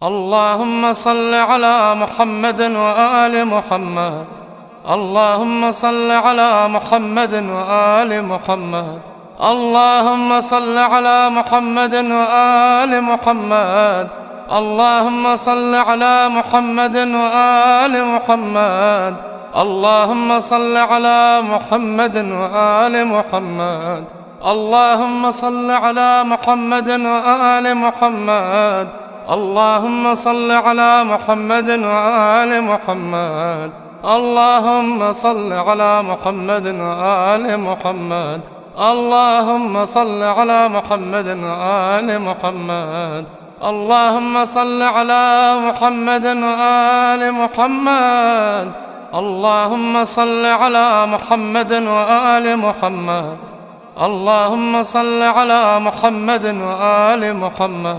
اللهم صل على محمد وآل محمد. اللهم صل على محمد وآل محمد. اللهم صل على محمد وآل محمد. اللهم صل على محمد وآل محمد. اللهم صل على محمد وآل محمد. اللهم صل على محمد وآل محمد. اللهم صل على محمد وآل محمد. اللهم صل على محمد وآل محمد. اللهم صل على محمد وآل محمد. اللهم صل على محمد وآل محمد. اللهم صل على محمد وآل محمد. اللهم صل على محمد وآل محمد.